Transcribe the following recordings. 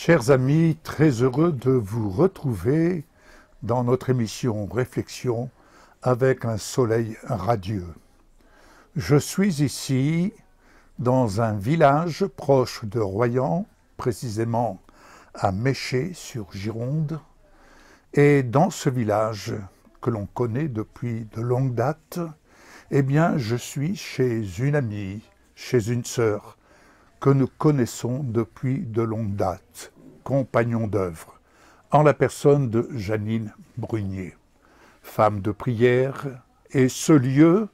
Chers amis, très heureux de vous retrouver dans notre émission Réflexion avec un soleil radieux. Je suis ici dans un village proche de Royan, précisément à Méché-sur-Gironde, et dans ce village que l'on connaît depuis de longue date, eh bien je suis chez une amie, chez une sœur, que nous connaissons depuis de longue date, compagnon d'œuvre, en la personne de Janine Brunier, femme de prière, et ce lieu,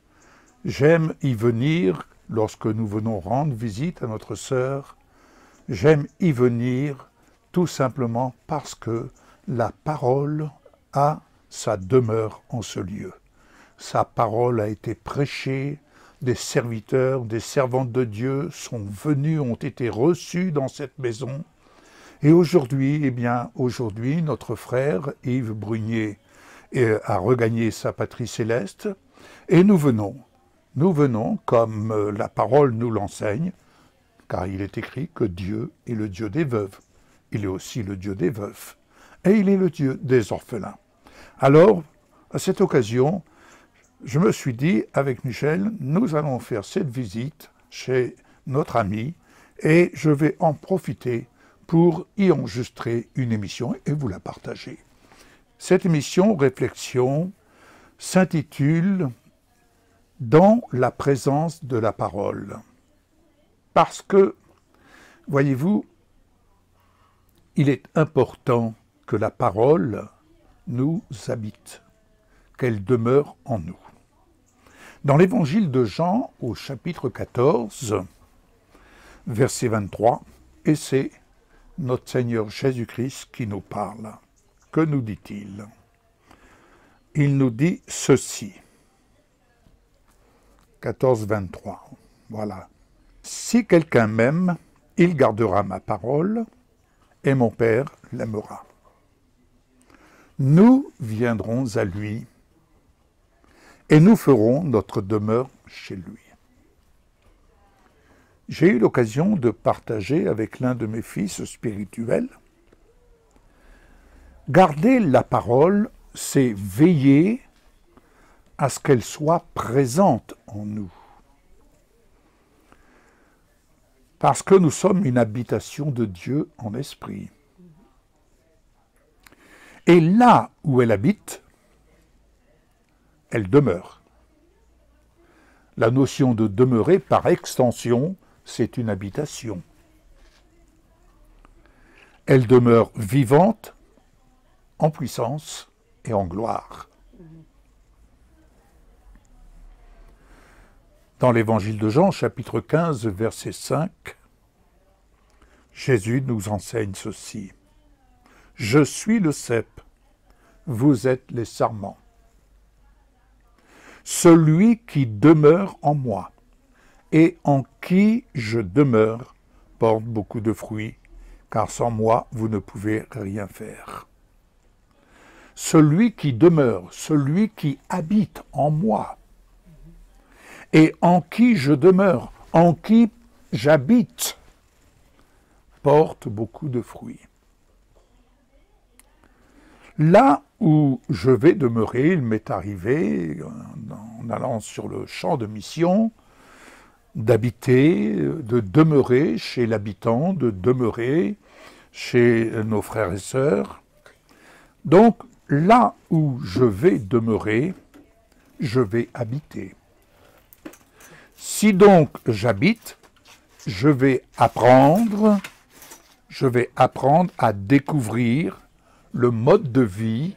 j'aime y venir lorsque nous venons rendre visite à notre sœur, j'aime y venir tout simplement parce que la parole a sa demeure en ce lieu. Sa parole a été prêchée, des serviteurs, des servantes de Dieu sont venus, ont été reçus dans cette maison. Et aujourd'hui, aujourd'hui, notre frère Yves Brunier a regagné sa patrie céleste et nous venons comme la parole nous l'enseigne, car il est écrit que Dieu est le Dieu des veuves. Il est aussi le Dieu des veufs et il est le Dieu des orphelins. Alors, à cette occasion, je me suis dit, avec Michel, nous allons faire cette visite chez notre ami et je vais en profiter pour y enregistrer une émission et vous la partager. Cette émission, Réflexion, s'intitule « Dans la présence de la parole ». Parce que, voyez-vous, il est important que la parole nous habite, qu'elle demeure en nous. Dans l'évangile de Jean, au chapitre 14, verset 23, et c'est notre Seigneur Jésus-Christ qui nous parle. Que nous dit-il? Il nous dit ceci. 14, 23. Voilà. Si quelqu'un m'aime, il gardera ma parole, et mon Père l'aimera. Nous viendrons à lui, et nous ferons notre demeure chez lui. J'ai eu l'occasion de partager avec l'un de mes fils spirituels. Garder la parole, c'est veiller à ce qu'elle soit présente en nous. Parce que nous sommes une habitation de Dieu en esprit. Et là où elle habite, elle demeure. La notion de demeurer, par extension, c'est une habitation. Elle demeure vivante, en puissance et en gloire. Dans l'évangile de Jean, chapitre 15, verset 5, Jésus nous enseigne ceci. « Je suis le cep, vous êtes les sarments. Celui qui demeure en moi et en qui je demeure porte beaucoup de fruits, car sans moi vous ne pouvez rien faire. » Celui qui demeure, celui qui habite en moi et en qui je demeure, en qui j'habite, porte beaucoup de fruits. Là où je vais demeurer, il m'est arrivé, en allant sur le champ de mission, d'habiter, de demeurer chez l'habitant, de demeurer chez nos frères et sœurs. Donc, là où je vais demeurer, je vais habiter. Si donc j'habite, je vais apprendre à découvrir le mode de vie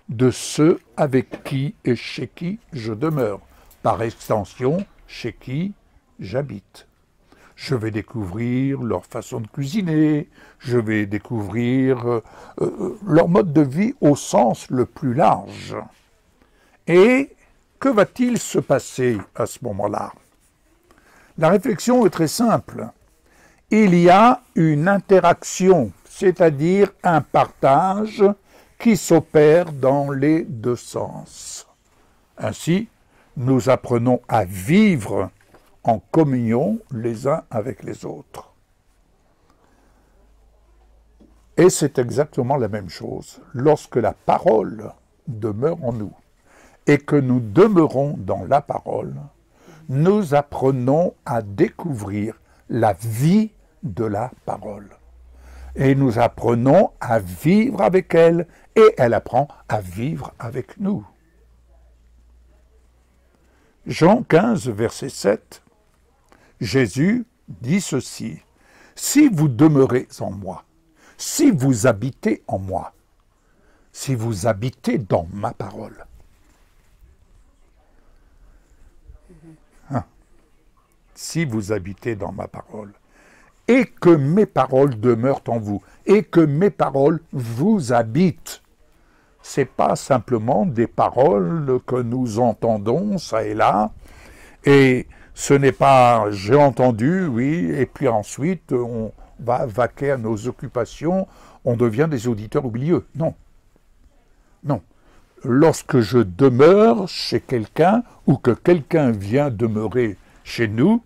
de ceux avec qui et chez qui je demeure, par extension, chez qui j'habite. Je vais découvrir leur façon de cuisiner, je vais découvrir leur mode de vie au sens le plus large. Et que va-t-il se passer à ce moment-là? La réflexion est très simple. Il y a une interaction, c'est-à-dire un partage qui s'opère dans les deux sens. Ainsi, nous apprenons à vivre en communion les uns avec les autres. Et c'est exactement la même chose. Lorsque la parole demeure en nous et que nous demeurons dans la parole, nous apprenons à découvrir la vie de la parole. Et nous apprenons à vivre avec elle et elle apprend à vivre avec nous. Jean 15, verset 7, Jésus dit ceci, « Si vous demeurez en moi, si vous habitez en moi, si vous habitez dans ma parole. » Si vous habitez dans ma parole, et que mes paroles demeurent en vous, et que mes paroles vous habitent. Ce n'est pas simplement des paroles que nous entendons, ça et là, et ce n'est pas « j'ai entendu », oui, et puis ensuite on va vaquer à nos occupations, on devient des auditeurs oublieux. Non. Non. Lorsque je demeure chez quelqu'un, ou que quelqu'un vient demeurer chez nous,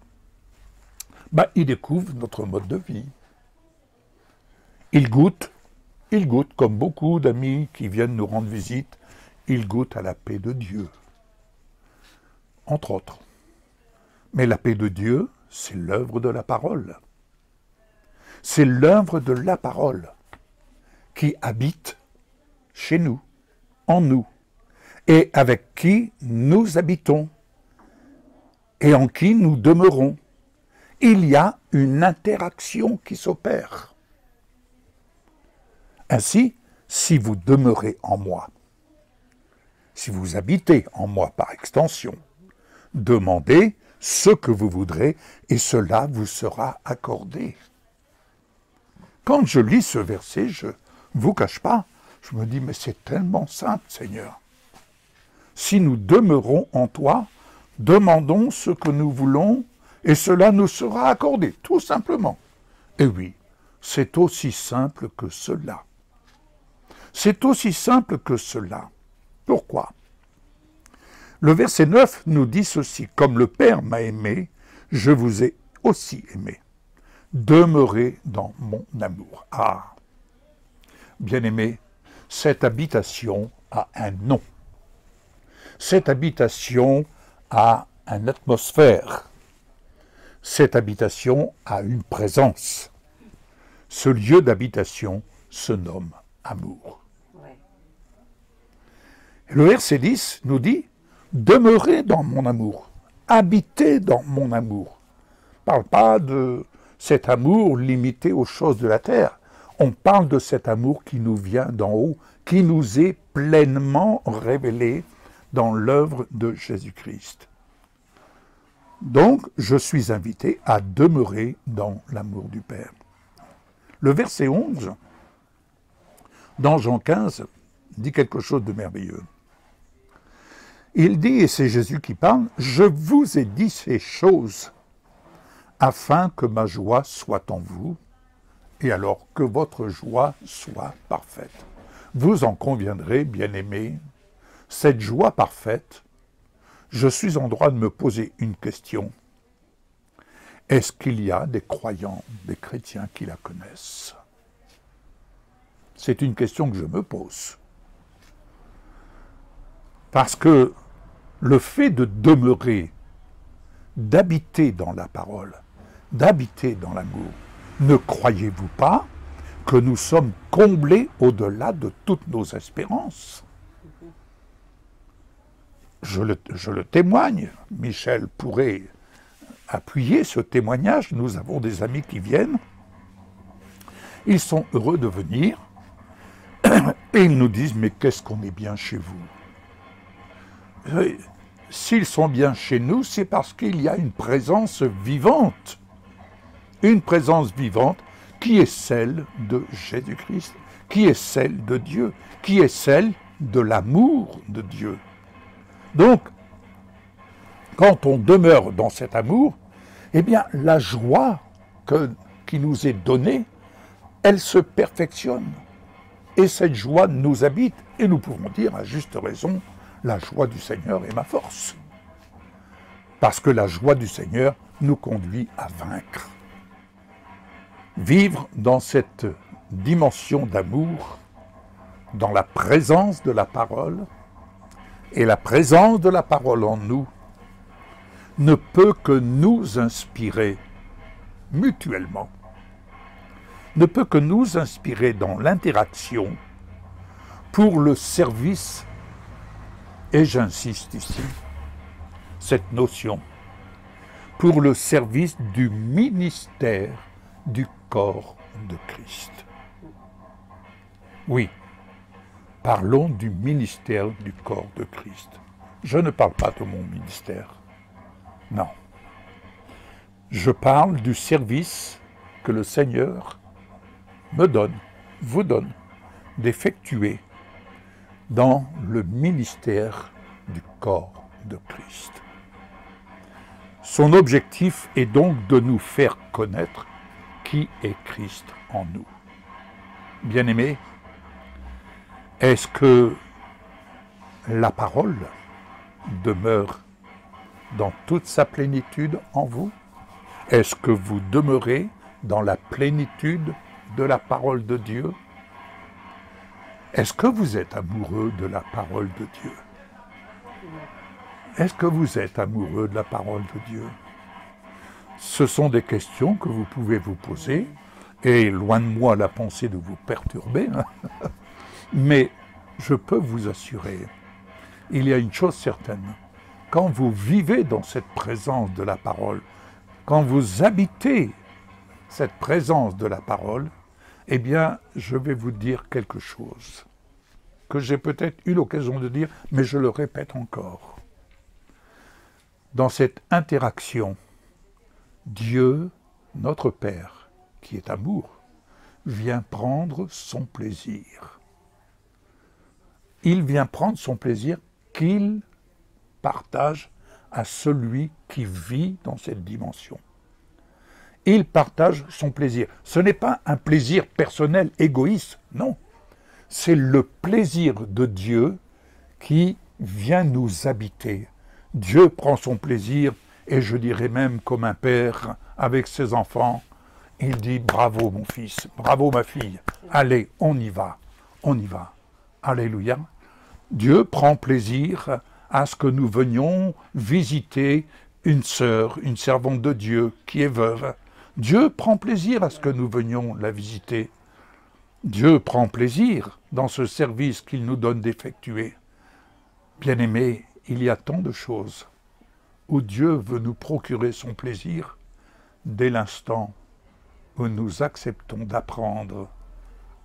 il découvre notre mode de vie. Il goûte comme beaucoup d'amis qui viennent nous rendre visite, il goûte à la paix de Dieu, entre autres. Mais la paix de Dieu, c'est l'œuvre de la parole. C'est l'œuvre de la parole qui habite chez nous, en nous, et avec qui nous habitons, et en qui nous demeurons. Il y a une interaction qui s'opère. Ainsi, si vous demeurez en moi, si vous habitez en moi par extension, demandez ce que vous voudrez et cela vous sera accordé. Quand je lis ce verset, je ne vous cache pas, je me dis, mais c'est tellement simple, Seigneur. Si nous demeurons en toi, demandons ce que nous voulons et cela nous sera accordé, tout simplement. Et oui, c'est aussi simple que cela. C'est aussi simple que cela. Pourquoi? Le verset 9 nous dit ceci, « Comme le Père m'a aimé, je vous ai aussi aimé. Demeurez dans mon amour. » Ah, bien-aimé, cette habitation a un nom. Cette habitation a une atmosphère. Cette habitation a une présence. Ce lieu d'habitation se nomme amour. Ouais. Le verset 10 nous dit « Demeurez dans mon amour, habitez dans mon amour. » On ne parle pas de cet amour limité aux choses de la terre. On parle de cet amour qui nous vient d'en haut, qui nous est pleinement révélé dans l'œuvre de Jésus-Christ. Donc, je suis invité à demeurer dans l'amour du Père. Le verset 11, dans Jean 15, dit quelque chose de merveilleux. Il dit, et c'est Jésus qui parle, « Je vous ai dit ces choses afin que ma joie soit en vous, et alors que votre joie soit parfaite. » Vous en conviendrez, bien-aimés, cette joie parfaite, je suis en droit de me poser une question. Est-ce qu'il y a des croyants, des chrétiens qui la connaissent? C'est une question que je me pose. Parce que le fait de demeurer, d'habiter dans la parole, d'habiter dans l'amour, ne croyez-vous pas que nous sommes comblés au-delà de toutes nos espérances? Je le témoigne, Michel pourrait appuyer ce témoignage, nous avons des amis qui viennent, ils sont heureux de venir, et ils nous disent, mais qu'est-ce qu'on est bien chez vous? S'ils sont bien chez nous, c'est parce qu'il y a une présence vivante qui est celle de Jésus-Christ, qui est celle de Dieu, qui est celle de l'amour de Dieu. Donc, quand on demeure dans cet amour, eh bien, la joie qui nous est donnée, elle se perfectionne. Et cette joie nous habite, et nous pouvons dire à juste raison, la joie du Seigneur est ma force. Parce que la joie du Seigneur nous conduit à vaincre. Vivre dans cette dimension d'amour dans la présence de la parole, et la présence de la parole en nous ne peut que nous inspirer mutuellement, ne peut que nous inspirer dans l'interaction pour le service, et j'insiste ici, cette notion, pour le service du ministère du corps de Christ. Oui, parlons du ministère du corps de Christ. Je ne parle pas de mon ministère, non. Je parle du service que le Seigneur me donne, vous donne, d'effectuer dans le ministère du corps de Christ. Son objectif est donc de nous faire connaître qui est Christ en nous. Bien-aimés, est-ce que la parole demeure dans toute sa plénitude en vous? Est-ce que vous demeurez dans la plénitude de la parole de Dieu? Est-ce que vous êtes amoureux de la parole de Dieu? Est-ce que vous êtes amoureux de la parole de Dieu? Ce sont des questions que vous pouvez vous poser, et loin de moi la pensée de vous perturber, hein. Mais je peux vous assurer, il y a une chose certaine, quand vous vivez dans cette présence de la parole, quand vous habitez cette présence de la parole, eh bien, je vais vous dire quelque chose que j'ai peut-être eu l'occasion de dire, mais je le répète encore. Dans cette interaction, Dieu, notre Père, qui est amour, vient prendre son plaisir. Il vient prendre son plaisir qu'il partage à celui qui vit dans cette dimension. Il partage son plaisir. Ce n'est pas un plaisir personnel, égoïste, non. C'est le plaisir de Dieu qui vient nous habiter. Dieu prend son plaisir, et je dirais même comme un père avec ses enfants, il dit « Bravo mon fils, bravo ma fille, allez, on y va, on y va. » Alléluia. Dieu prend plaisir à ce que nous venions visiter une sœur, une servante de Dieu qui est veuve. Dieu prend plaisir à ce que nous venions la visiter. Dieu prend plaisir dans ce service qu'il nous donne d'effectuer. Bien-aimés, il y a tant de choses où Dieu veut nous procurer son plaisir dès l'instant où nous acceptons d'apprendre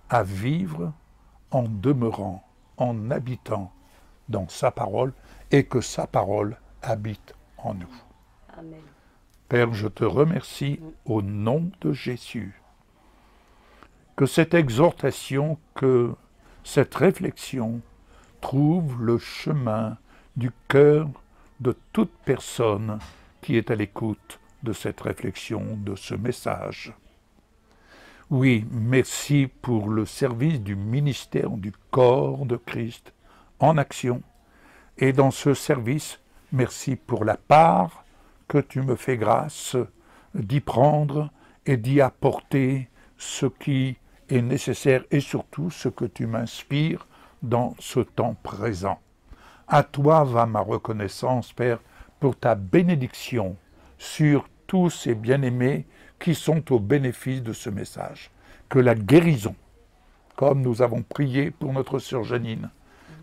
à vivre en demeurant, en habitant dans sa parole, et que sa parole habite en nous. Amen. Père, je te remercie au nom de Jésus, que cette exhortation, que cette réflexion trouve le chemin du cœur de toute personne qui est à l'écoute de cette réflexion, de ce message. Oui, merci pour le service du ministère du corps de Christ en action. Et dans ce service, merci pour la part que tu me fais grâce d'y prendre et d'y apporter ce qui est nécessaire et surtout ce que tu m'inspires dans ce temps présent. À toi va ma reconnaissance, Père, pour ta bénédiction sur tous ces bien-aimés qui sont au bénéfice de ce message. Que la guérison, comme nous avons prié pour notre sœur Janine,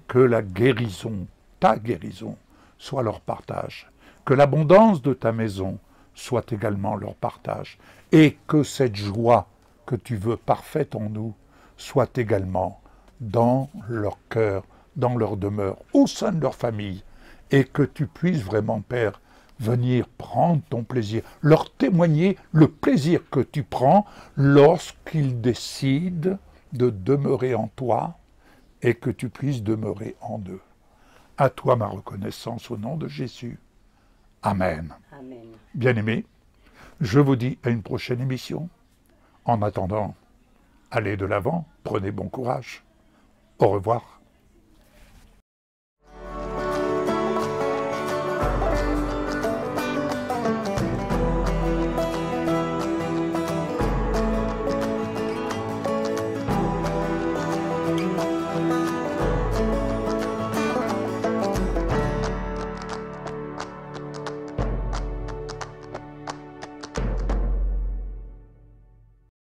que la guérison, ta guérison, soit leur partage. Que l'abondance de ta maison soit également leur partage. Et que cette joie que tu veux parfaite en nous soit également dans leur cœur, dans leur demeure, au sein de leur famille. Et que tu puisses vraiment, Père, venir prendre ton plaisir, leur témoigner le plaisir que tu prends lorsqu'ils décident de demeurer en toi et que tu puisses demeurer en eux. À toi ma reconnaissance au nom de Jésus. Amen. Amen. Bien-aimés, je vous dis à une prochaine émission. En attendant, allez de l'avant, prenez bon courage. Au revoir.